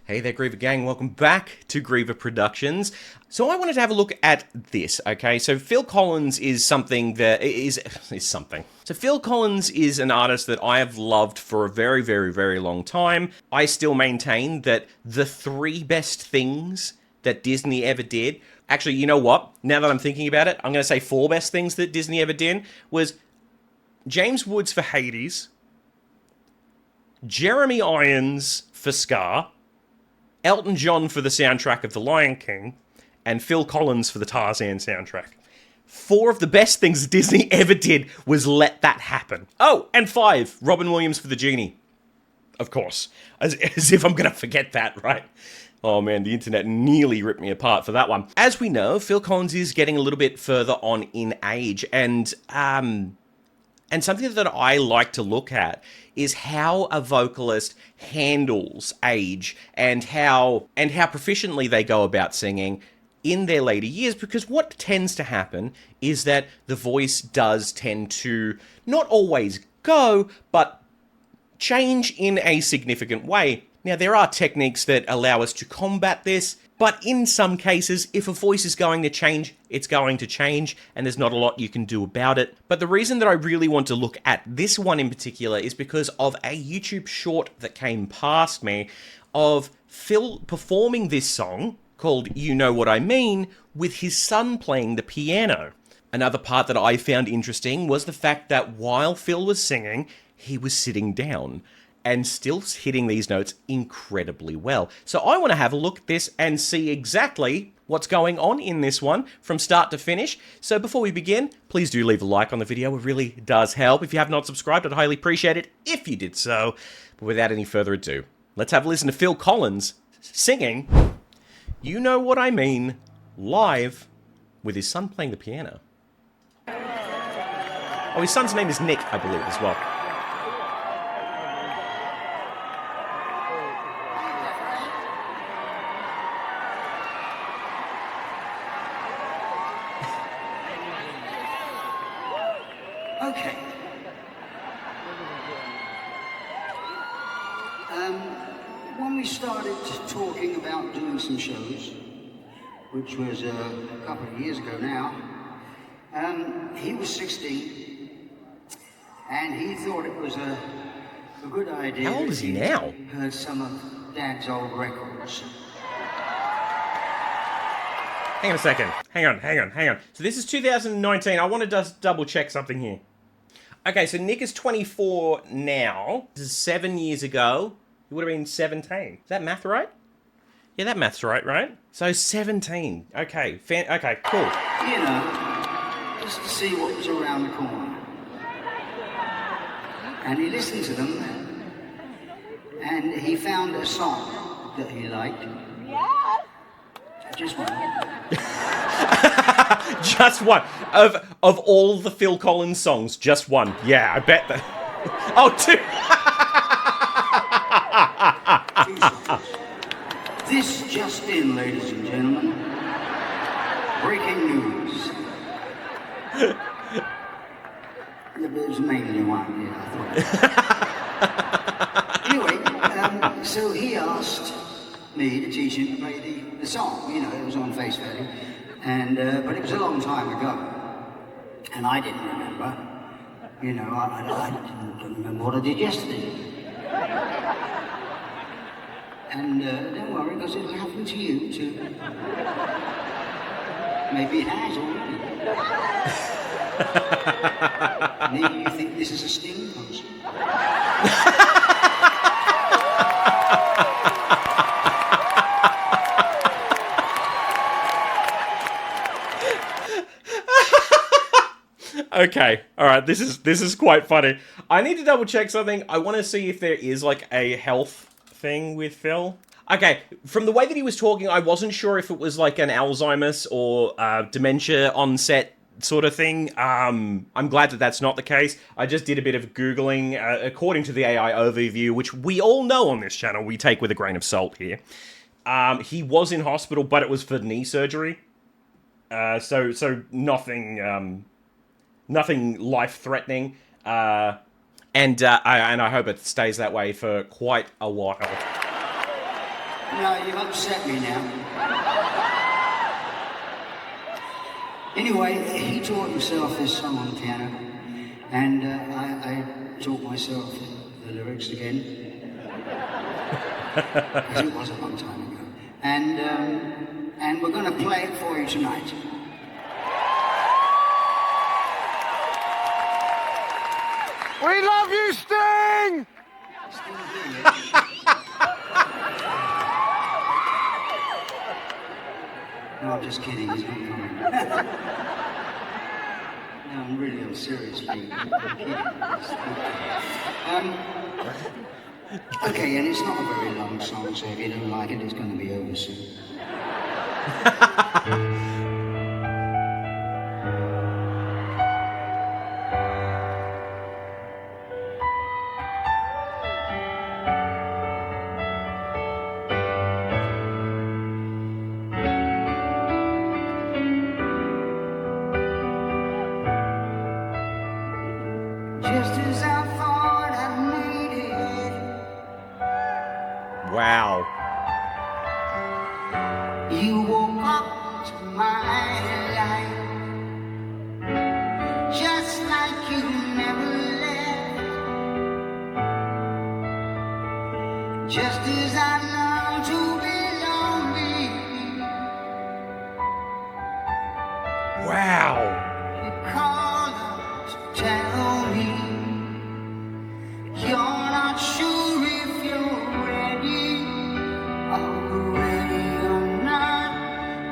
Hey there, Griever Gang. Welcome back to Griever Productions. So I wanted to have a look at this, okay? So Phil Collins is something that is something. So Phil Collins is an artist that I have loved for a very, very, very long time. I still maintain that the three best things that Disney ever did, actually, you know what? Now that I'm thinking about it, I'm going to say four best things that Disney ever did was James Woods for Hades, Jeremy Irons for Scar, Elton John for the soundtrack of The Lion King, and Phil Collins for the Tarzan soundtrack. Four of the best things Disney ever did was let that happen. Oh, and five, Robin Williams for the Genie. Of course. As if I'm going to forget that, right? Oh man, the internet nearly ripped me apart for that one. As we know, Phil Collins is getting a little bit further on in age, and something that I like to look at is how a vocalist handles age and how proficiently they go about singing in their later years, because what tends to happen is that the voice does tend to not always go, but change in a significant way. Now, there are techniques that allow us to combat this, but in some cases, if a voice is going to change, it's going to change, and there's not a lot you can do about it. But the reason that I really want to look at this one in particular is because of a YouTube short that came past me of Phil performing this song called You Know What I Mean with his son playing the piano. Another part that I found interesting was the fact that while Phil was singing, he was sitting down and still hitting these notes incredibly well. So I want to have a look at this and see exactly what's going on in this one from start to finish. So before we begin, please do leave a like on the video. It really does help. If you have not subscribed, I'd highly appreciate it if you did so. But without any further ado, let's have a listen to Phil Collins singing You Know What I Mean live with his son playing the piano. Oh, his son's name is Nick, I believe, as well. Okay. When we started talking about doing some shows, which was a couple of years ago now, he was 16, and he thought it was a good idea. How old is he now? Heard some of Dad's old records. Hang on a second. Hang on. So this is 2019. I want to just double check something here. Okay, so Nick is 24 now. This is 7 years ago. He would have been 17. Is that math right? Yeah, that math's right? So 17. Okay, okay, cool. You know, just to see what was around the corner. And he listened to them, and he found a song that he liked. Yeah. Just one. Just one. Of all the Phil Collins songs, just one. Yeah, I bet that. Oh, two. This just in, ladies and gentlemen. Breaking news. It was mainly one, yeah, I thought. Anyway, so he asked me to teach him to play the song. You know, it was on face value. And, but it was a long time ago. And I didn't remember. You know, I didn't remember what I did yesterday. And don't worry, because it'll happen to you too. Maybe it has already. Maybe you think this is a Sting concert. Okay, all right. This is quite funny. I need to double check something. I want to see if there is like a health thing with Phil. Okay, from the way that he was talking, I wasn't sure if it was like an Alzheimer's or dementia onset sort of thing. I'm glad that that's not the case. I just did a bit of Googling. According to the AI overview, which we all know on this channel, we take with a grain of salt here. He was in hospital, but it was for knee surgery. So nothing life-threatening. And I hope it stays that way for quite a while. No, you've upset me now. Anyway, he taught himself this song on the piano, and I taught myself the lyrics again. Because it was a long time ago. And we're going to play it for you tonight. We love you, Sting! No, I'm just kidding, he's not coming. No, I'm seriously kidding. Okay, and it's not a very long song, so if you don't like it, it's going to be over soon. Just as I thought I made it. Wow. You woke up to my life, just like you never left. Just as I long to belong with you. Wow. You call up to tell me you're not sure if you're ready. Are you ready or not?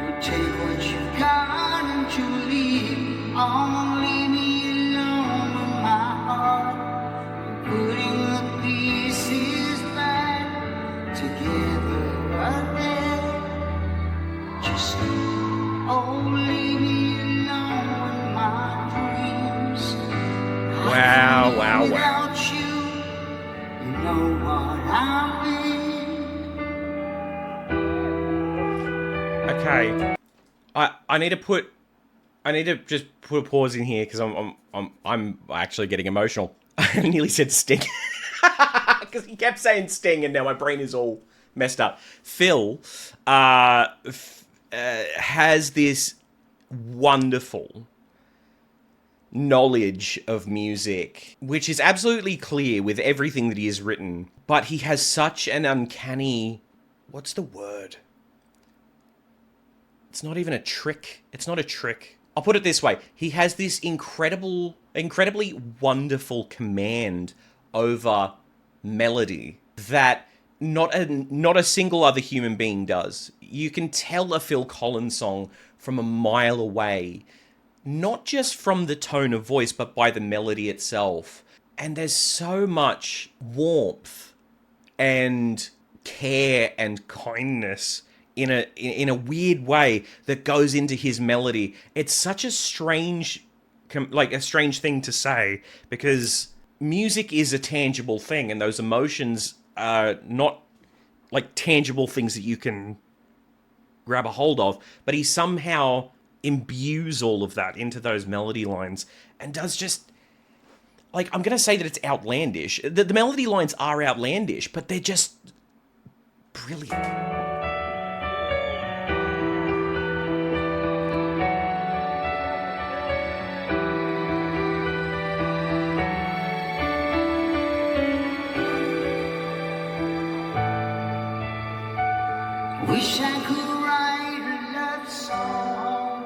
You take what you got and you leave. Only me alone with my heart. Putting the pieces back together again. Just only me alone with my dreams. Wow, wow, wow. Without you, you know what I mean. Okay. I need to just put a pause in here because I'm actually getting emotional. I nearly said Sting because he kept saying Sting, and now my brain is all messed up. Phil has this wonderful knowledge of music, which is absolutely clear with everything that he has written, but he has such an uncanny, what's the word? It's not even a trick. It's not a trick. I'll put it this way. He has this incredibly wonderful command over melody that not a single other human being does. You can tell a Phil Collins song from a mile away, not just from the tone of voice, but by the melody itself. And there's so much warmth and care and kindness in a weird way that goes into his melody. It's such a strange thing to say, because music is a tangible thing, and those emotions are not like tangible things that you can grab a hold of, but he somehow imbues all of that into those melody lines and does just, like, I'm going to say that it's outlandish. The melody lines are outlandish, but they're just brilliant. Wish I could write a love song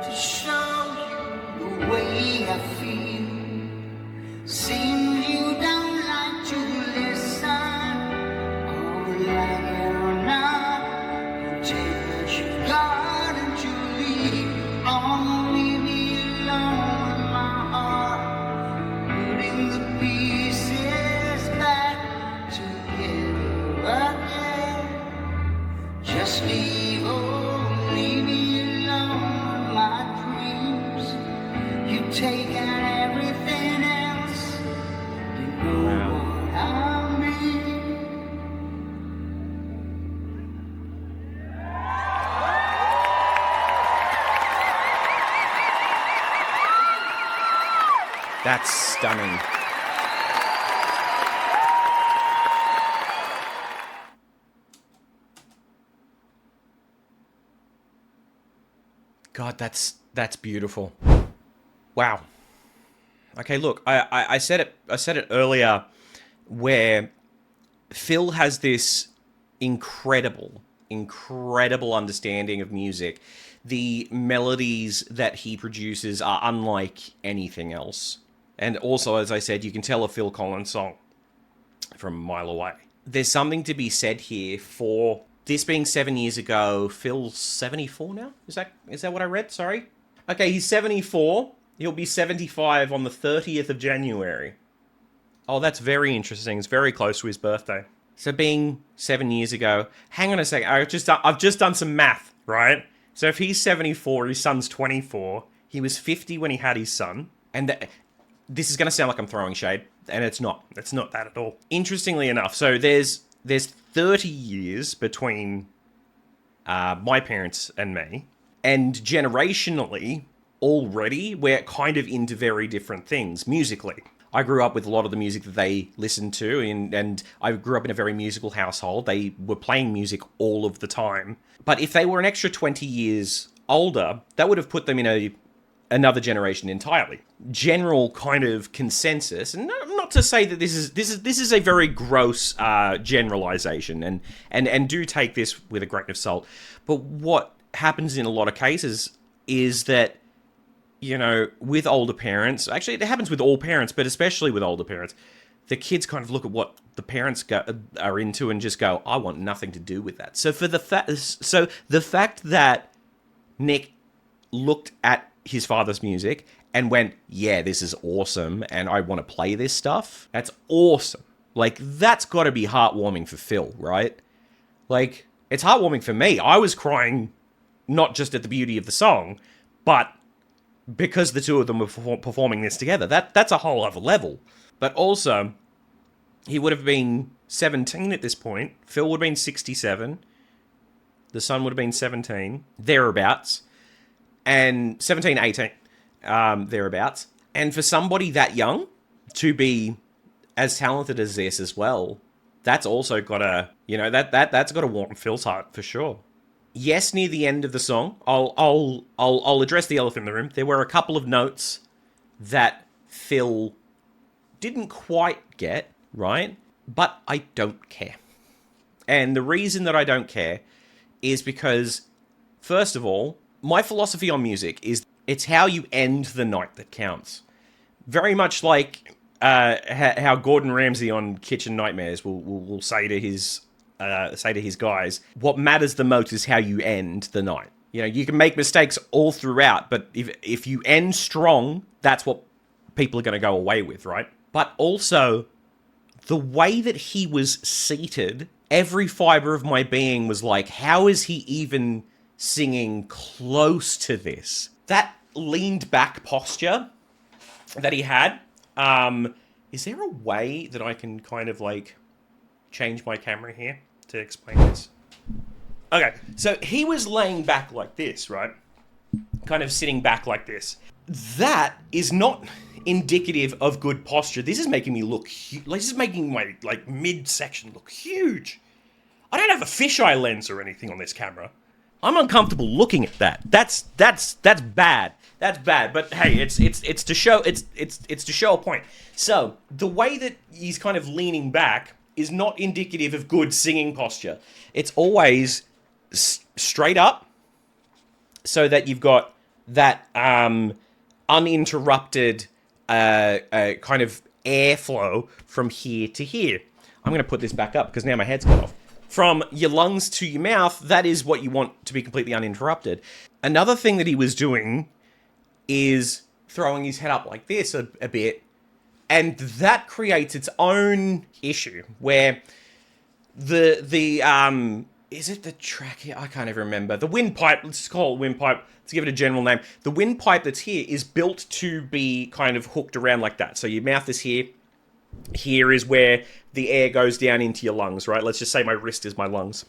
to show you the way I feel. Seems you don't like to listen, or like it or not. You take what you got and you leave. Only me alone with my heart, putting the pieces back together again. Just leave me alone with my dreams. You've taken everything else. You know what I mean. That's stunning. God, that's beautiful. Wow. Okay, look, I said it earlier, where Phil has this incredible understanding of music. The melodies that he produces are unlike anything else. And also, as I said, you can tell a Phil Collins song from a mile away. There's something to be said here for this being 7 years ago. Phil's 74 now? Is that what I read? Sorry. Okay, he's 74. He'll be 75 on the 30th of January. Oh, that's very interesting. It's very close to his birthday. So being 7 years ago, hang on a second. I've just done some math, right? So if he's 74, his son's 24. He was 50 when he had his son. And this is going to sound like I'm throwing shade, and it's not. It's not that at all. Interestingly enough, so there's 30 years between my parents and me, and generationally, already, we're kind of into very different things musically. I grew up with a lot of the music that they listened to, and I grew up in a very musical household. They were playing music all of the time. But if they were an extra 20 years older, that would have put them in another generation entirely. General kind of consensus, and not to say that this is a very gross generalization, and do take this with a grain of salt. But what happens in a lot of cases is that, you know, with older parents, actually it happens with all parents, but especially with older parents, the kids kind of look at what the parents are into and just go, I want nothing to do with that. So the fact that Nick looked at his father's music and went, yeah, this is awesome, and I want to play this stuff, that's awesome. Like, that's got to be heartwarming for Phil, right? Like, it's heartwarming for me. I was crying not just at the beauty of the song, but because the two of them were performing this together. That's a whole other level. But also, he would have been 17 at this point. Phil would have been 67. The son would have been 17, thereabouts. And 17, 18, thereabouts. And for somebody that young to be as talented as this as well, that's also got to, you know, that's got to warm Phil's heart for sure. Yes, near the end of the song, I'll address the elephant in the room. There were a couple of notes that Phil didn't quite get, right? But I don't care. And the reason that I don't care is because, first of all, my philosophy on music is it's how you end the night that counts. Very much like how Gordon Ramsay on Kitchen Nightmares will say to his guys, what matters the most is how you end the night. You know, you can make mistakes all throughout, but if you end strong, that's what people are going to go away with, right? But also, the way that he was seated, every fiber of my being was like, how is he even singing close to this? That leaned back posture that he had, is there a way that I can kind of like change my camera here to explain this? Okay, so he was laying back like this, right? Kind of sitting back like this. That is not indicative of good posture. This is making me look this is making my like midsection look huge. I don't have a fisheye lens or anything on this camera. I'm uncomfortable looking at that. That's bad. That's bad. But hey, it's to show it's to show a point. So the way that he's kind of leaning back is not indicative of good singing posture. It's always straight up, so that you've got that uninterrupted kind of airflow from here to here. I'm going to put this back up because now my head's cut off. From your lungs to your mouth, that is what you want to be completely uninterrupted. Another thing that he was doing is throwing his head up like this a bit, and that creates its own issue where the is it the trachea? I can't even remember. The windpipe, let's just call it windpipe, let's give it a general name. The windpipe that's here is built to be kind of hooked around like that. So your mouth is here. Here is where the air goes down into your lungs, right? Let's just say my wrist is my lungs.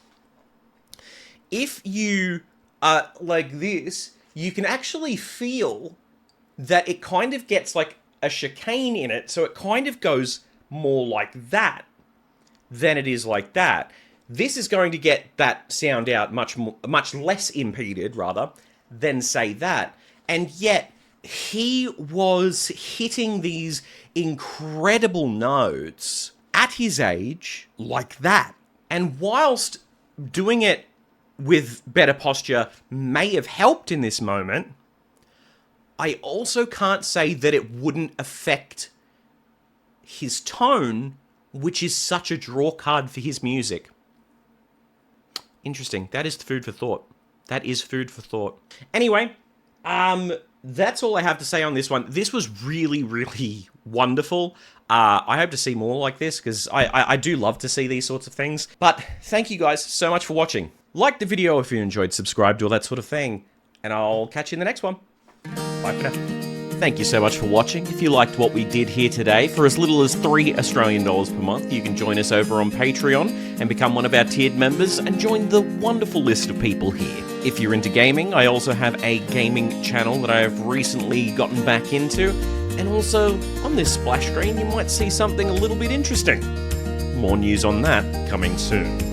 If you are like this, you can actually feel that it kind of gets like a chicane in it, so it kind of goes more like that than it is like that. This is going to get that sound out much less impeded, rather, than say that. And yet, he was hitting these incredible notes at his age like that. And whilst doing it with better posture may have helped in this moment, I also can't say that it wouldn't affect his tone, which is such a draw card for his music. Interesting. That is food for thought. That is food for thought. Anyway, that's all I have to say on this one. This was really, really wonderful. I hope to see more like this, because I do love to see these sorts of things. But thank you guys so much for watching. Like the video if you enjoyed, subscribe, do all that sort of thing. And I'll catch you in the next one. Bye for now. Thank you so much for watching. If you liked what we did here today, for as little as $3 Australian per month, you can join us over on Patreon and become one of our tiered members and join the wonderful list of people here. If you're into gaming, I also have a gaming channel that I have recently gotten back into. And also, on this splash screen, you might see something a little bit interesting. More news on that coming soon.